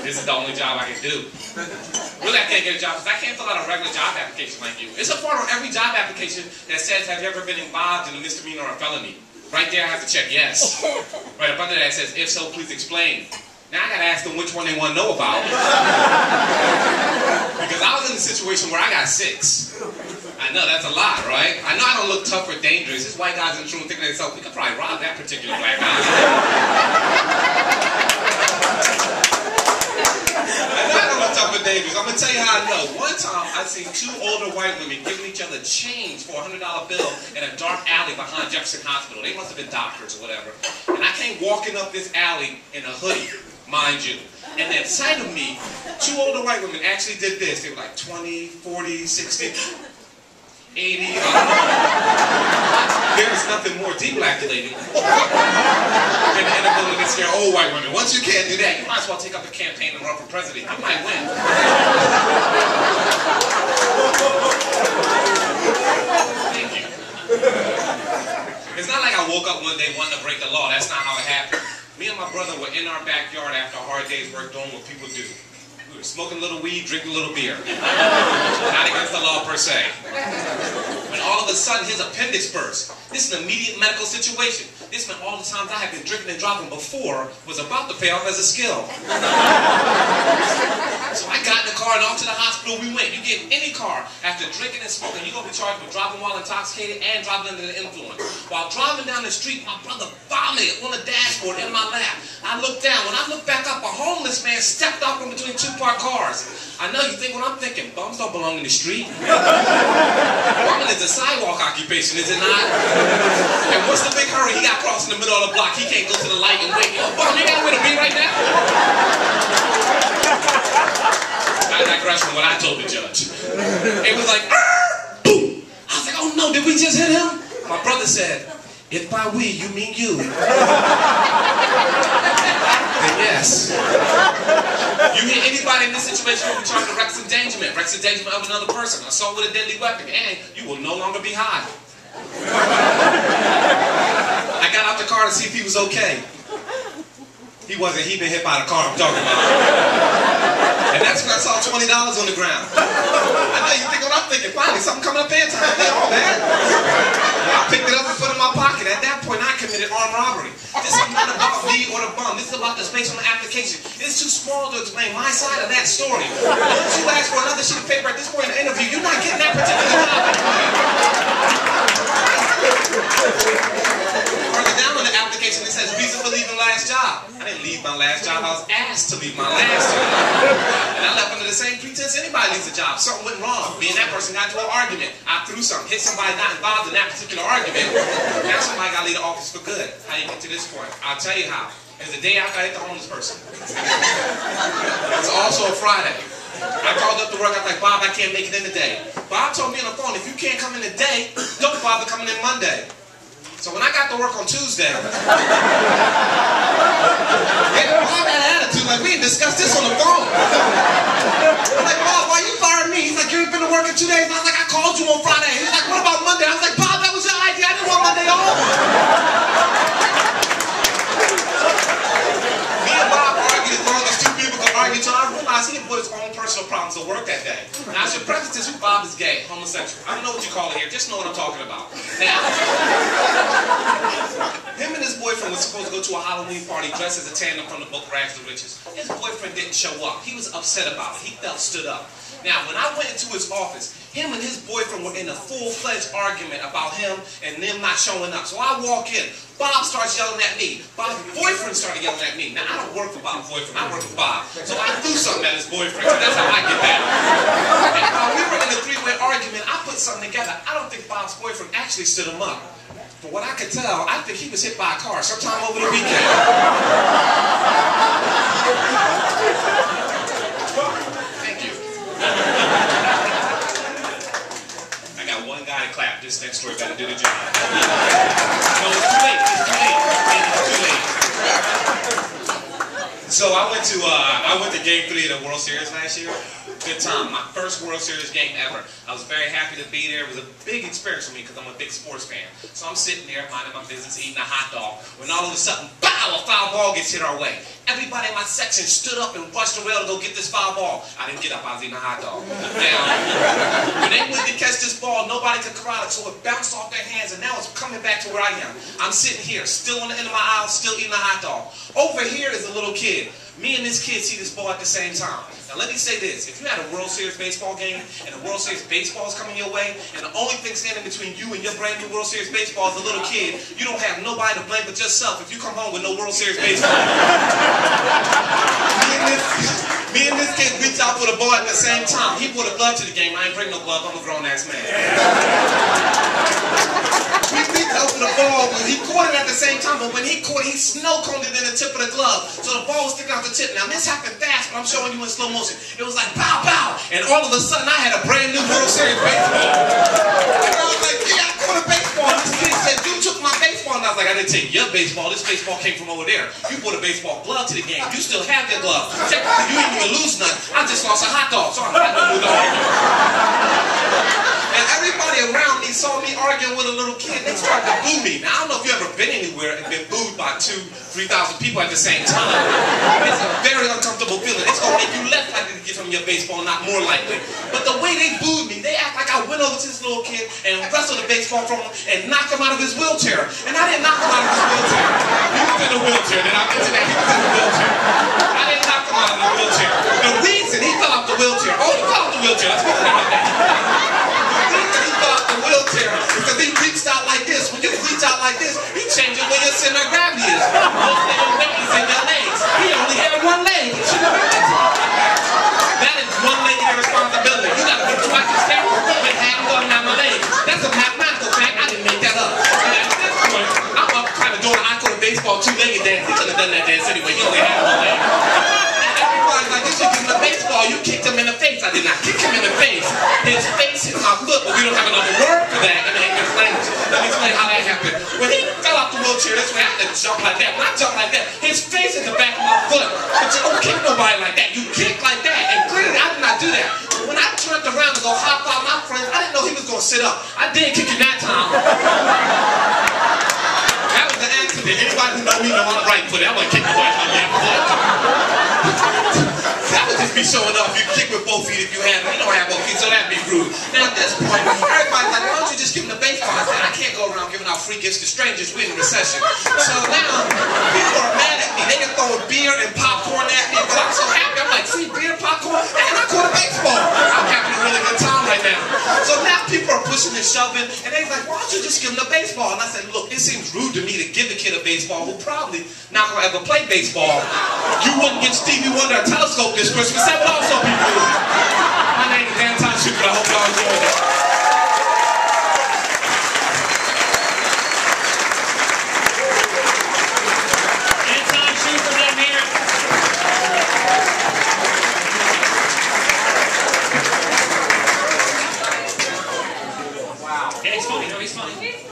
This is the only job I can do. Really, I can't get a job because I can't fill out a regular job application like you. It's a part of every job application that says, have you ever been involved in a misdemeanor or a felony? Right there, I have to check yes. Right up under that it says, if so, please explain. Now I gotta ask them which one they want to know about. Because I was in a situation where I got 6. I know, that's a lot, right? I know I don't look tough or dangerous. These white guys in the room thinking to themselves, we could probably rob that particular black guy. I know I don't look tough or dangerous. I'm going to tell you how I know. One time, I seen 2 older white women giving each other change for a $100 bill in a dark alley behind Jefferson Hospital. They must have been doctors or whatever. And I came walking up this alley in a hoodie, mind you. And at sight of me, 2 older white women actually did this. They were like 20, 40, 60... 80, there's nothing more depopulating than the inability to scare old white women. Once you can't do that, you might as well take up a campaign and run for president. You might win. Thank you. It's not like I woke up one day wanting to break the law. That's not how it happened. Me and my brother were in our backyard after a hard day's work doing what people do. We were smoking a little weed, drinking a little beer. Not against the law per se. When all of a sudden his appendix burst. This is an immediate medical situation. This meant all the times I had been drinking and dropping before was about to pay off as a skill. So I got in the car and off to the hospital we went. You get in any car after drinking and smoking, you're going to be charged with driving while intoxicated and driving under the influence. While driving down the street, my brother vomited on the dashboard in my lap. I looked down. When I looked back up, a homeless man stepped off from between 2 parked cars. I know you think what I'm thinking. Bums don't belong in the street. Bumming is a sidewalk occupation, is it not? And what's the big hurry? He got crossed in the middle of the block. He can't go to the light and wait. Yo, bum, you got where to be right now? I digress from what I told the judge. It was like, boom. I was like, oh no, did we just hit him? My brother said, if by we you mean you, then yes. You hit anybody in this situation, you'll be charged with reckless endangerment of another person, assault with a deadly weapon, and you will no longer be high. I got out the car to see if he was okay. He wasn't. He'd been hit by the car I'm talking about. And that's when I saw $20 on the ground. I know you think what I'm thinking. Finally, something coming up in time. Oh, man. I picked it up and put it in my pocket. At that point, I committed armed robbery. This is not about me or the bum. This is about the space on the application. It's too small to explain my side of that story. Once you ask for another sheet of paper at this point in the interview, you're not getting that particular topic. Further down on the application, it says reason for leaving last job. I didn't leave my last job. I was asked to leave my last job. And I left under the same pretense anybody leaves a job. Something went wrong. Me and that person got into an argument. I threw something, hit somebody not involved in that particular argument. Now somebody got to leave the office for good. How do you get to this point? I'll tell you how. It was the day after I hit the homeless person. It was also a Friday. I called up to work. I was like, Bob, I can't make it in today. Bob told me on the phone, if you can't come in today, don't bother coming in Monday. So when I got to work on Tuesday, Bob had an attitude like, we didn't discuss this on the phone. I'm like, Bob, why you fired me? He's like, you ain't been to work in 2 days. I was like, I called you on Friday. He's like, what about Monday? I was like, Bob, that was your idea. I didn't want Monday off. Me and Bob argued as long as 2 people could argue until I realized he had put his own personal problems to work that day. Now, I should preface this with Bob is gay, homosexual. I don't know what you call it here. Just know what I'm talking about. Now, him and his boyfriend was supposed to go to a Halloween party dressed as a tandem from the book Rags to Riches. His boyfriend didn't show up. He was upset about it. He felt stood up. Now, when I went into his office, him and his boyfriend were in a full-fledged argument about him and them not showing up. So I walk in. Bob starts yelling at me. Bob's boyfriend started yelling at me. Now, I don't work for Bob's boyfriend. I work for Bob. So I threw something at his boyfriend. That's how I get back. And while we were in a 3-way argument, I put something together. I don't think Bob's boyfriend actually stood him up. From what I could tell, I think he was hit by a car sometime over the weekend. Thank you. I got one guy to clap. This next story better do the job. No, it's too late. It's too late. It's too late. So I went to I went to Game 3 of the World Series last year. Good time. My first World Series game ever. I was very happy to be there. It was a big experience for me because I'm a big sports fan. So I'm sitting there minding my business, eating a hot dog, when all of a sudden, bow, a foul ball gets hit our way. Everybody in my section stood up and rushed the rail to go get this foul ball. I didn't get up. I was eating a hot dog. Now, when they went to catch this ball, nobody could corral it, so it bounced off their hands, and now it's coming back to where I am. I'm sitting here, still on the end of my aisle, still eating a hot dog. Over here is a little kid. Me and this kid see this ball at the same time. Now let me say this, if you had a World Series baseball game and the World Series baseball is coming your way and the only thing standing between you and your brand new World Series baseball is a little kid, you don't have nobody to blame but yourself if you come home with no World Series baseball. Me and this kid reached out for the ball at the same time. He brought a glove to the game. I ain't bring no glove, I'm a grown ass man. We reached out for the ball, he caught it at the same time, but when he caught it, he snow coned it in the tip of the glove. So the ball was sticking out the tip. Now this happened fast, but I'm showing you in slow motion. It was like pow, pow, and all of a sudden I had a brand new World Series baseball. And I was like, yeah, I caught a baseball. And this kid said, you took my baseball. And I was like, I didn't take your baseball. This baseball came from over there. You brought a baseball glove to the game. You still have your glove. Technically, you didn't even lose none. I just lost a hot dog. So I'm not going to move on. And everybody around me saw me arguing with a little kid. They started to boo me. Now, I don't know if you've ever been anywhere and been booed by 2,000 to 3,000 people at the same time. It's a very uncomfortable feeling. It's going to make you less likely to get from your baseball, not more likely. But the way they booed me, they act like I went over to this little kid and wrestled the baseball from him and knocked him out of his wheelchair. And I didn't knock him out of his wheelchair. He was in a wheelchair. Then I mentioned that he was in a wheelchair. I didn't knock him out of the wheelchair. The reason he fell off the wheelchair, he fell off the wheelchair. Let's get about that. Because he reached out like this. When you reach out like this, he changes where your center of gravity is. Most of your weight is in your legs. He only had one leg. He should have been that is one leg irresponsibility. You got to be twice as careful with having one down my leg. That's a mathematical fact. I didn't make that up. And at this point, I'm up kind of doing an I-Code baseball two-legged dance. He could have done that dance anyway. He only had one leg. And everybody's like, you should give him the baseball. You kicked him in the face. I did not kick him in the face. His face hit my foot, but we don't have another word for that in the English language. Let me explain how that happened. When he fell off the wheelchair, that's when I had to jump like that. When I jump like that, his face is the back of my foot. But you don't kick nobody like that. You kick like that. And clearly, I did not do that. When I turned around to go high five my friends, I didn't know he was going to sit up. I did kick him that time. That was the accident. Anybody who know me know I'm right-footed. I wasn't kicking nobody with my left foot. That would just be showing up. You kick with both feet if you have it. You don't have both feet, so that'd be rude. Now at this point, everybody's like, why don't you just give them the baseball? I said, I can't go around giving out free gifts to strangers. We're in a recession. So now, people are mad at me. They can throw beer and popcorn at me, but I'm so happy. I'm like, free beer, popcorn, and I caught a baseball. I'm having a really good time right now. So now people are pushing and shoving, and they're like, why don't you just give them the baseball? And I said, look, it seems rude to me to give a kid a baseball who probably not going to ever play baseball. You wouldn't give Stevie Wonder a telescope this Christmas. That would also be rude.